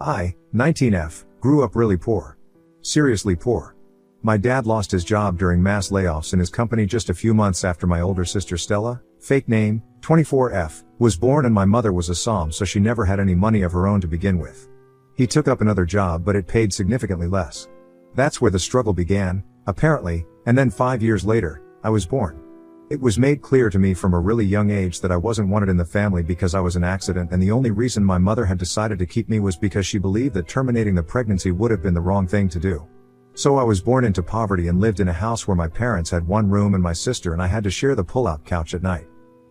I, 19F, grew up really poor. Seriously poor. My dad lost his job during mass layoffs in his company just a few months after my older sister Stella, fake name, 24F, was born, and my mother was a som, so she never had any money of her own to begin with. He took up another job, but it paid significantly less. That's where the struggle began, apparently, and then 5 years later, I was born. It was made clear to me from a really young age that I wasn't wanted in the family because I was an accident, and the only reason my mother had decided to keep me was because she believed that terminating the pregnancy would have been the wrong thing to do. So I was born into poverty and lived in a house where my parents had one room and my sister and I had to share the pull-out couch at night.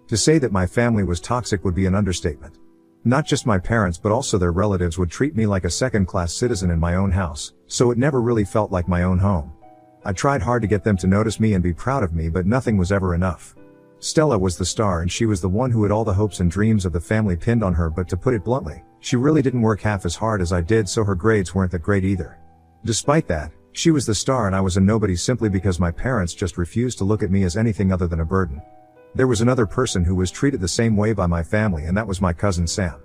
To say that my family was toxic would be an understatement. Not just my parents but also their relatives would treat me like a second-class citizen in my own house, so it never really felt like my own home. I tried hard to get them to notice me and be proud of me, but nothing was ever enough. Stella was the star and she was the one who had all the hopes and dreams of the family pinned on her, but to put it bluntly, she really didn't work half as hard as I did, so her grades weren't that great either. Despite that, she was the star and I was a nobody simply because my parents just refused to look at me as anything other than a burden. There was another person who was treated the same way by my family, and that was my cousin Sam.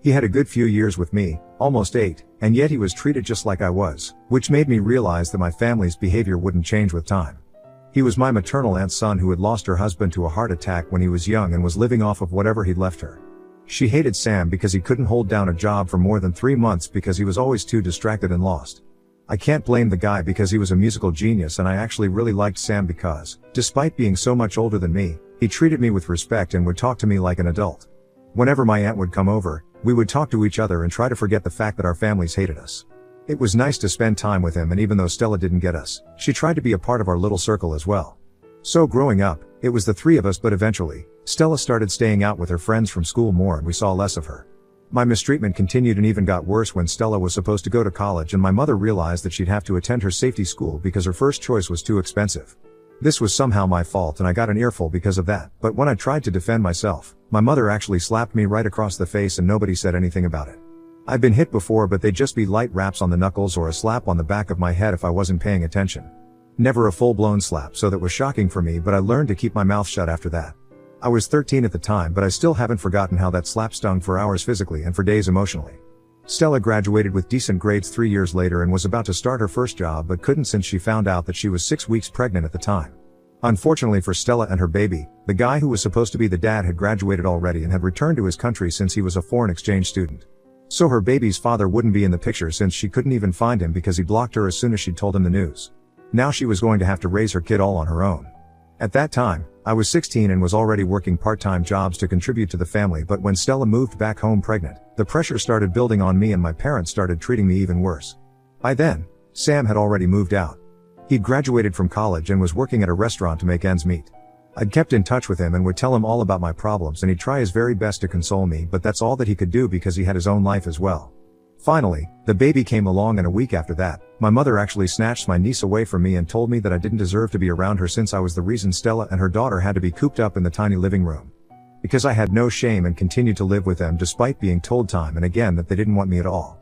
He had a good few years with me, almost 8, and yet he was treated just like I was, which made me realize that my family's behavior wouldn't change with time. He was my maternal aunt's son who had lost her husband to a heart attack when he was young and was living off of whatever he'd left her. She hated Sam because he couldn't hold down a job for more than 3 months because he was always too distracted and lost. I can't blame the guy because he was a musical genius, and I actually really liked Sam because, despite being so much older than me, he treated me with respect and would talk to me like an adult. Whenever my aunt would come over, we would talk to each other and try to forget the fact that our families hated us. It was nice to spend time with him, and even though Stella didn't get us, she tried to be a part of our little circle as well. So growing up, it was the 3 of us, but eventually, Stella started staying out with her friends from school more and we saw less of her. My mistreatment continued and even got worse when Stella was supposed to go to college, and my mother realized that she'd have to attend her safety school because her first choice was too expensive. This was somehow my fault and I got an earful because of that, but when I tried to defend myself, my mother actually slapped me right across the face and nobody said anything about it. I've been hit before, but they'd just be light raps on the knuckles or a slap on the back of my head if I wasn't paying attention. Never a full-blown slap, so that was shocking for me, but I learned to keep my mouth shut after that. I was 13 at the time, but I still haven't forgotten how that slap stung for hours physically and for days emotionally. Stella graduated with decent grades 3 years later and was about to start her first job but couldn't since she found out that she was 6 weeks pregnant at the time. Unfortunately for Stella and her baby, the guy who was supposed to be the dad had graduated already and had returned to his country since he was a foreign exchange student. So her baby's father wouldn't be in the picture since she couldn't even find him because he blocked her as soon as she'd told him the news. Now she was going to have to raise her kid all on her own. At that time, I was 16 and was already working part-time jobs to contribute to the family, but when Stella moved back home pregnant, the pressure started building on me and my parents started treating me even worse. By then, Sam had already moved out. He'd graduated from college and was working at a restaurant to make ends meet. I'd kept in touch with him and would tell him all about my problems, and he'd try his very best to console me, but that's all that he could do because he had his own life as well. Finally, the baby came along, and a week after that, my mother actually snatched my niece away from me and told me that I didn't deserve to be around her since I was the reason Stella and her daughter had to be cooped up in the tiny living room. Because I had no shame and continued to live with them despite being told time and again that they didn't want me at all.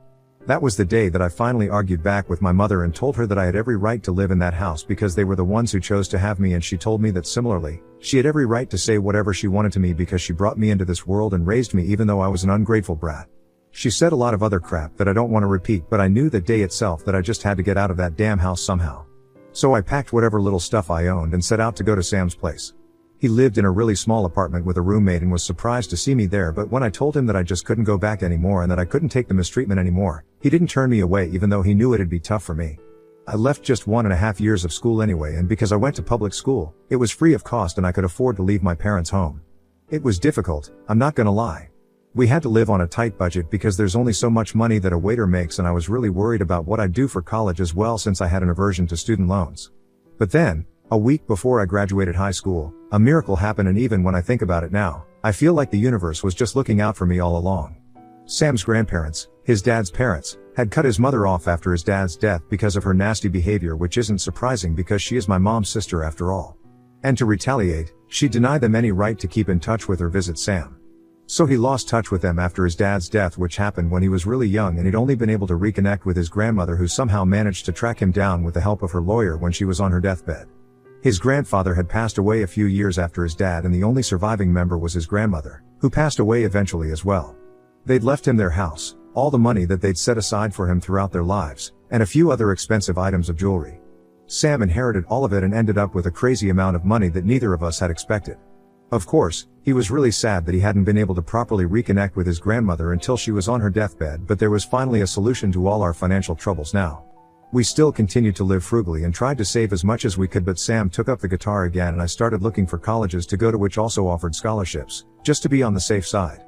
That was the day that I finally argued back with my mother and told her that I had every right to live in that house because they were the ones who chose to have me, and she told me that similarly, she had every right to say whatever she wanted to me because she brought me into this world and raised me even though I was an ungrateful brat. She said a lot of other crap that I don't want to repeat, but I knew that day itself that I just had to get out of that damn house somehow. So I packed whatever little stuff I owned and set out to go to Sam's place. He lived in a really small apartment with a roommate and was surprised to see me there, but when I told him that I just couldn't go back anymore and that I couldn't take the mistreatment anymore, he didn't turn me away even though he knew it'd be tough for me. I left just 1.5 years of school anyway, and because I went to public school, it was free of cost and I could afford to leave my parents' home. It was difficult, I'm not gonna lie. We had to live on a tight budget because there's only so much money that a waiter makes, and I was really worried about what I'd do for college as well since I had an aversion to student loans. But then, a week before I graduated high school, a miracle happened, and even when I think about it now, I feel like the universe was just looking out for me all along. Sam's grandparents, his dad's parents, had cut his mother off after his dad's death because of her nasty behavior, which isn't surprising because she is my mom's sister after all. And to retaliate, she denied them any right to keep in touch with or visit Sam. So he lost touch with them after his dad's death, which happened when he was really young, and he'd only been able to reconnect with his grandmother, who somehow managed to track him down with the help of her lawyer when she was on her deathbed. His grandfather had passed away a few years after his dad, and the only surviving member was his grandmother, who passed away eventually as well. They'd left him their house, all the money that they'd set aside for him throughout their lives, and a few other expensive items of jewelry. Sam inherited all of it and ended up with a crazy amount of money that neither of us had expected. Of course, he was really sad that he hadn't been able to properly reconnect with his grandmother until she was on her deathbed, but there was finally a solution to all our financial troubles now. We still continued to live frugally and tried to save as much as we could, but Sam took up the guitar again and I started looking for colleges to go to which also offered scholarships, just to be on the safe side.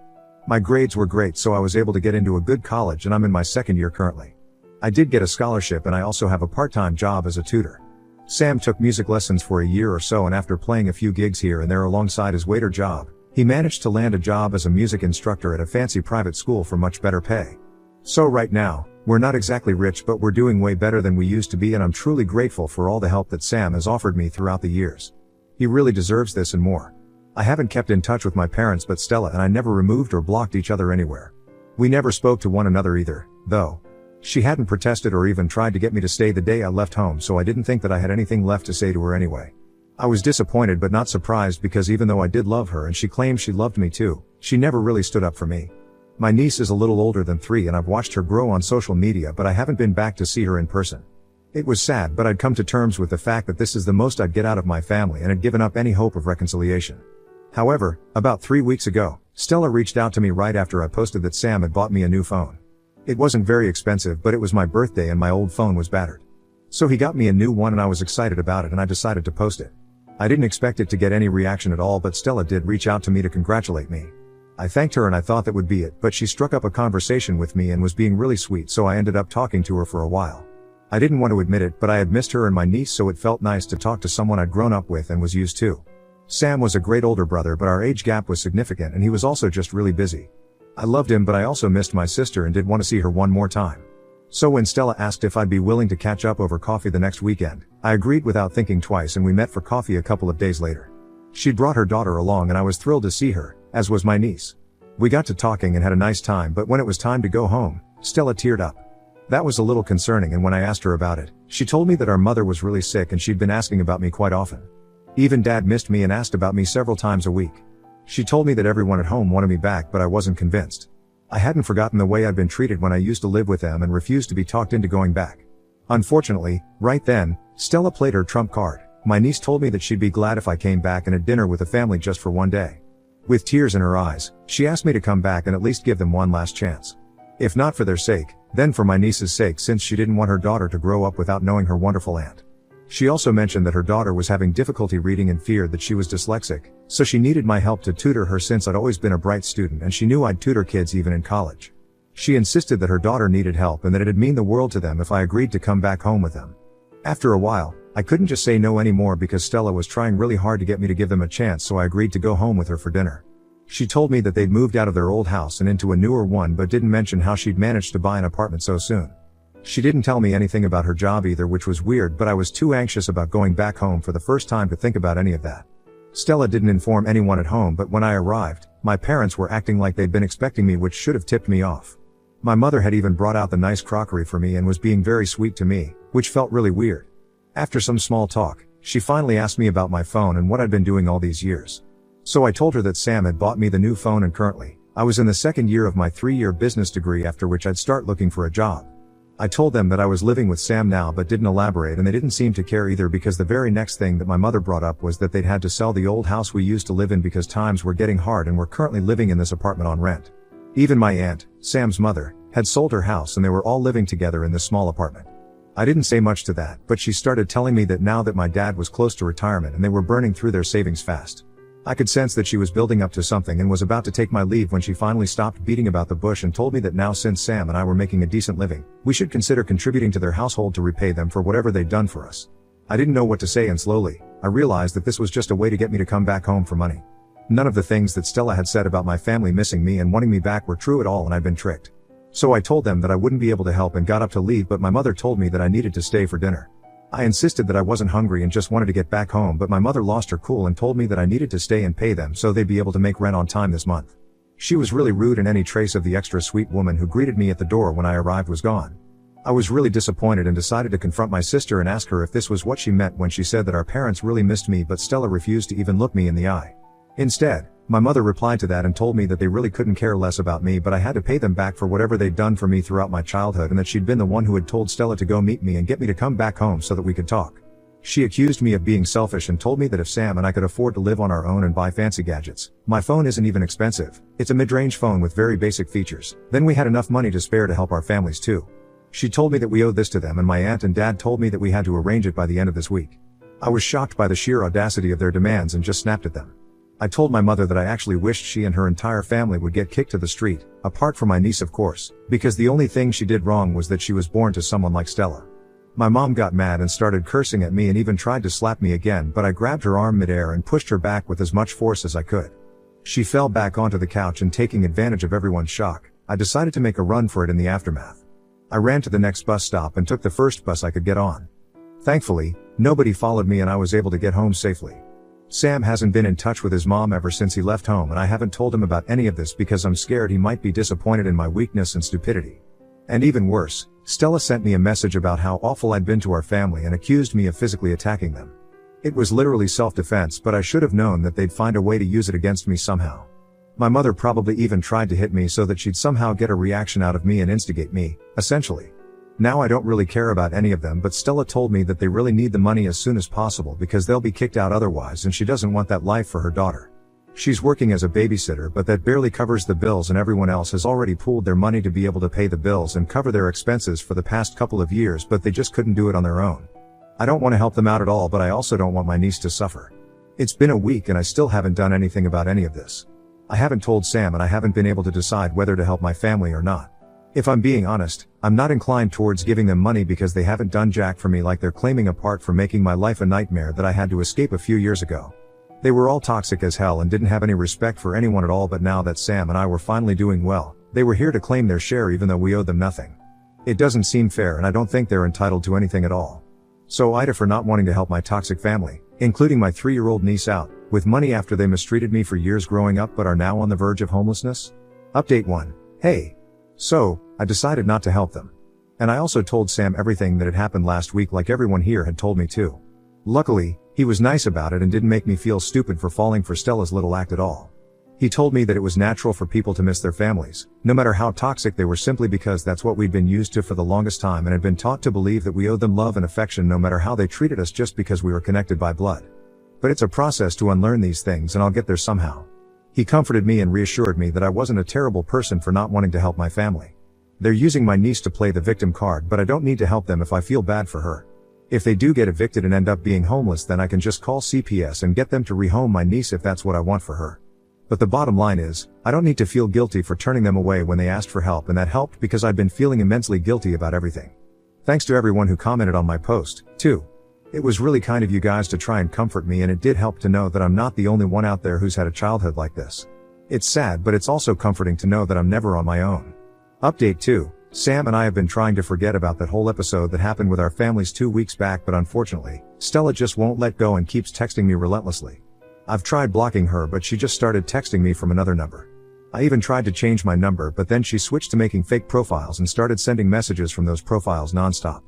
My grades were great, so I was able to get into a good college and I'm in my second year currently. I did get a scholarship and I also have a part-time job as a tutor. Sam took music lessons for a year or so, and after playing a few gigs here and there alongside his waiter job, he managed to land a job as a music instructor at a fancy private school for much better pay. So right now, we're not exactly rich, but we're doing way better than we used to be, and I'm truly grateful for all the help that Sam has offered me throughout the years. He really deserves this and more. I haven't kept in touch with my parents, but Stella and I never removed or blocked each other anywhere. We never spoke to one another either, though. She hadn't protested or even tried to get me to stay the day I left home, so I didn't think that I had anything left to say to her anyway. I was disappointed but not surprised, because even though I did love her and she claimed she loved me too, she never really stood up for me. My niece is a little older than 3 and I've watched her grow on social media, but I haven't been back to see her in person. It was sad, but I'd come to terms with the fact that this is the most I'd get out of my family and had given up any hope of reconciliation. However, about 3 weeks ago, Stella reached out to me right after I posted that Sam had bought me a new phone. It wasn't very expensive, but it was my birthday and my old phone was battered. So he got me a new one and I was excited about it and I decided to post it. I didn't expect it to get any reaction at all, but Stella did reach out to me to congratulate me. I thanked her and I thought that would be it, but she struck up a conversation with me and was being really sweet, so I ended up talking to her for a while. I didn't want to admit it, but I had missed her and my niece, so it felt nice to talk to someone I'd grown up with and was used to. Sam was a great older brother, but our age gap was significant and he was also just really busy. I loved him, but I also missed my sister and did want to see her one more time. So when Stella asked if I'd be willing to catch up over coffee the next weekend, I agreed without thinking twice and we met for coffee a couple of days later. She'd brought her daughter along and I was thrilled to see her, as was my niece. We got to talking and had a nice time, but when it was time to go home, Stella teared up. That was a little concerning, and when I asked her about it, she told me that our mother was really sick and she'd been asking about me quite often. Even Dad missed me and asked about me several times a week. She told me that everyone at home wanted me back, but I wasn't convinced. I hadn't forgotten the way I'd been treated when I used to live with them and refused to be talked into going back. Unfortunately, right then, Stella played her trump card. My niece told me that she'd be glad if I came back and had dinner with the family just for one day. With tears in her eyes, she asked me to come back and at least give them one last chance. If not for their sake, then for my niece's sake, since she didn't want her daughter to grow up without knowing her wonderful aunt. She also mentioned that her daughter was having difficulty reading and feared that she was dyslexic, so she needed my help to tutor her since I'd always been a bright student and she knew I'd tutor kids even in college. She insisted that her daughter needed help and that it'd mean the world to them if I agreed to come back home with them. After a while, I couldn't just say no anymore because Stella was trying really hard to get me to give them a chance, so I agreed to go home with her for dinner. She told me that they'd moved out of their old house and into a newer one, but didn't mention how she'd managed to buy an apartment so soon. She didn't tell me anything about her job either, which was weird, but I was too anxious about going back home for the first time to think about any of that. Stella didn't inform anyone at home, but when I arrived, my parents were acting like they'd been expecting me, which should have tipped me off. My mother had even brought out the nice crockery for me and was being very sweet to me, which felt really weird. After some small talk, she finally asked me about my phone and what I'd been doing all these years. So I told her that Sam had bought me the new phone and currently, I was in the second year of my 3-year business degree, after which I'd start looking for a job. I told them that I was living with Sam now, but didn't elaborate, and they didn't seem to care either, because the very next thing that my mother brought up was that they'd had to sell the old house we used to live in because times were getting hard and were currently living in this apartment on rent. Even my aunt, Sam's mother, had sold her house and they were all living together in this small apartment. I didn't say much to that, but she started telling me that now that my dad was close to retirement and they were burning through their savings fast. I could sense that she was building up to something and was about to take my leave when she finally stopped beating about the bush and told me that now, since Sam and I were making a decent living, we should consider contributing to their household to repay them for whatever they'd done for us. I didn't know what to say, and slowly, I realized that this was just a way to get me to come back home for money. None of the things that Stella had said about my family missing me and wanting me back were true at all, and I'd been tricked. So I told them that I wouldn't be able to help and got up to leave, but my mother told me that I needed to stay for dinner. I insisted that I wasn't hungry and just wanted to get back home, but my mother lost her cool and told me that I needed to stay and pay them so they'd be able to make rent on time this month. She was really rude, and any trace of the extra sweet woman who greeted me at the door when I arrived was gone. I was really disappointed and decided to confront my sister and ask her if this was what she meant when she said that our parents really missed me, but Stella refused to even look me in the eye. Instead, My mother replied to that and told me that they really couldn't care less about me, but I had to pay them back for whatever they'd done for me throughout my childhood, and that she'd been the one who had told Stella to go meet me and get me to come back home so that we could talk. She accused me of being selfish and told me that if Sam and I could afford to live on our own and buy fancy gadgets, my phone isn't even expensive, it's a mid-range phone with very basic features, then we had enough money to spare to help our families too. She told me that we owed this to them, and my aunt and dad told me that we had to arrange it by the end of this week. I was shocked by the sheer audacity of their demands and just snapped at them. I told my mother that I actually wished she and her entire family would get kicked to the street, apart from my niece of course, because the only thing she did wrong was that she was born to someone like Stella. My mom got mad and started cursing at me and even tried to slap me again, but I grabbed her arm midair and pushed her back with as much force as I could. She fell back onto the couch, and taking advantage of everyone's shock, I decided to make a run for it in the aftermath. I ran to the next bus stop and took the first bus I could get on. Thankfully, nobody followed me and I was able to get home safely. Sam hasn't been in touch with his mom ever since he left home, and I haven't told him about any of this because I'm scared he might be disappointed in my weakness and stupidity. And even worse, Stella sent me a message about how awful I'd been to our family and accused me of physically attacking them. It was literally self-defense, but I should have known that they'd find a way to use it against me somehow. My mother probably even tried to hit me so that she'd somehow get a reaction out of me and instigate me, essentially. Now I don't really care about any of them, but Stella told me that they really need the money as soon as possible because they'll be kicked out otherwise, and she doesn't want that life for her daughter. She's working as a babysitter, but that barely covers the bills, and everyone else has already pooled their money to be able to pay the bills and cover their expenses for the past couple of years, but they just couldn't do it on their own. I don't want to help them out at all, but I also don't want my niece to suffer. It's been a week and I still haven't done anything about any of this. I haven't told Sam, and I haven't been able to decide whether to help my family or not. If I'm being honest, I'm not inclined towards giving them money because they haven't done jack for me like they're claiming, apart from making my life a nightmare that I had to escape a few years ago. They were all toxic as hell and didn't have any respect for anyone at all, but now that Sam and I were finally doing well, they were here to claim their share even though we owed them nothing. It doesn't seem fair, and I don't think they're entitled to anything at all. So Ida for not wanting to help my toxic family, including my 3-year-old niece, out with money after they mistreated me for years growing up but are now on the verge of homelessness. Update 1. Hey. So, I decided not to help them. And I also told Sam everything that had happened last week, like everyone here had told me too. Luckily, he was nice about it and didn't make me feel stupid for falling for Stella's little act at all. He told me that it was natural for people to miss their families, no matter how toxic they were, simply because that's what we'd been used to for the longest time and had been taught to believe that we owed them love and affection no matter how they treated us just because we were connected by blood. But it's a process to unlearn these things, and I'll get there somehow. He comforted me and reassured me that I wasn't a terrible person for not wanting to help my family. They're using my niece to play the victim card, but I don't need to help them if I feel bad for her. If they do get evicted and end up being homeless, then I can just call CPS and get them to rehome my niece if that's what I want for her. But the bottom line is, I don't need to feel guilty for turning them away when they asked for help, and that helped because I'd been feeling immensely guilty about everything. Thanks to everyone who commented on my post, too. It was really kind of you guys to try and comfort me, and it did help to know that I'm not the only one out there who's had a childhood like this. It's sad, but it's also comforting to know that I'm never on my own. Update 2. Sam and I have been trying to forget about that whole episode that happened with our families 2 weeks back, but unfortunately, Stella just won't let go and keeps texting me relentlessly. I've tried blocking her, but she just started texting me from another number. I even tried to change my number, but then she switched to making fake profiles and started sending messages from those profiles nonstop.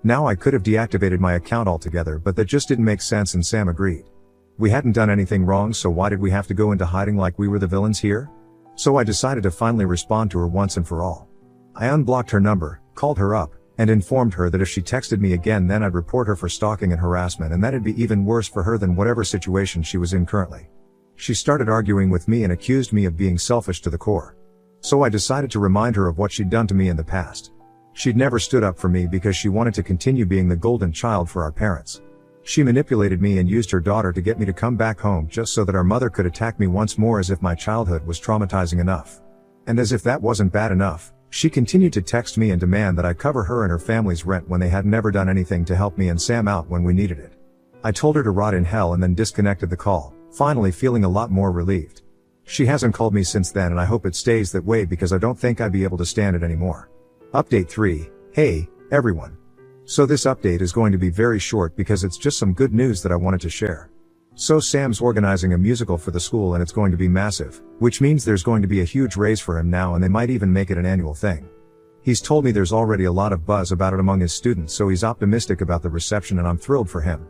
Now I could have deactivated my account altogether, but that just didn't make sense, and Sam agreed. We hadn't done anything wrong, so why did we have to go into hiding like we were the villains here? So I decided to finally respond to her once and for all. I unblocked her number, called her up, and informed her that if she texted me again, then I'd report her for stalking and harassment, and that'd be even worse for her than whatever situation she was in currently. She started arguing with me and accused me of being selfish to the core. So I decided to remind her of what she'd done to me in the past. She'd never stood up for me because she wanted to continue being the golden child for our parents. She manipulated me and used her daughter to get me to come back home just so that our mother could attack me once more, as if my childhood was traumatizing enough. And as if that wasn't bad enough, she continued to text me and demand that I cover her and her family's rent when they had never done anything to help me and Sam out when we needed it. I told her to rot in hell and then disconnected the call, finally feeling a lot more relieved. She hasn't called me since then, and I hope it stays that way because I don't think I'd be able to stand it anymore. Update 3. Hey, everyone. So this update is going to be very short because it's just some good news that I wanted to share. So Sam's organizing a musical for the school, and it's going to be massive, which means there's going to be a huge raise for him now, and they might even make it an annual thing. He's told me there's already a lot of buzz about it among his students, so he's optimistic about the reception, and I'm thrilled for him.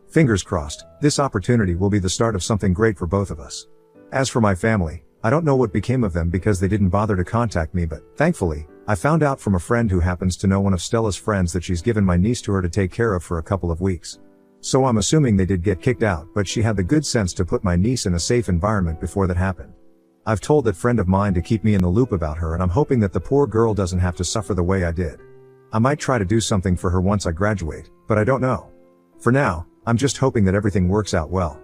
Fingers crossed, this opportunity will be the start of something great for both of us. As for my family, I don't know what became of them because they didn't bother to contact me, but thankfully, I found out from a friend who happens to know one of Stella's friends that she's given my niece to her to take care of for a couple of weeks. So I'm assuming they did get kicked out, but she had the good sense to put my niece in a safe environment before that happened. I've told that friend of mine to keep me in the loop about her, and I'm hoping that the poor girl doesn't have to suffer the way I did. I might try to do something for her once I graduate, but I don't know. For now, I'm just hoping that everything works out well.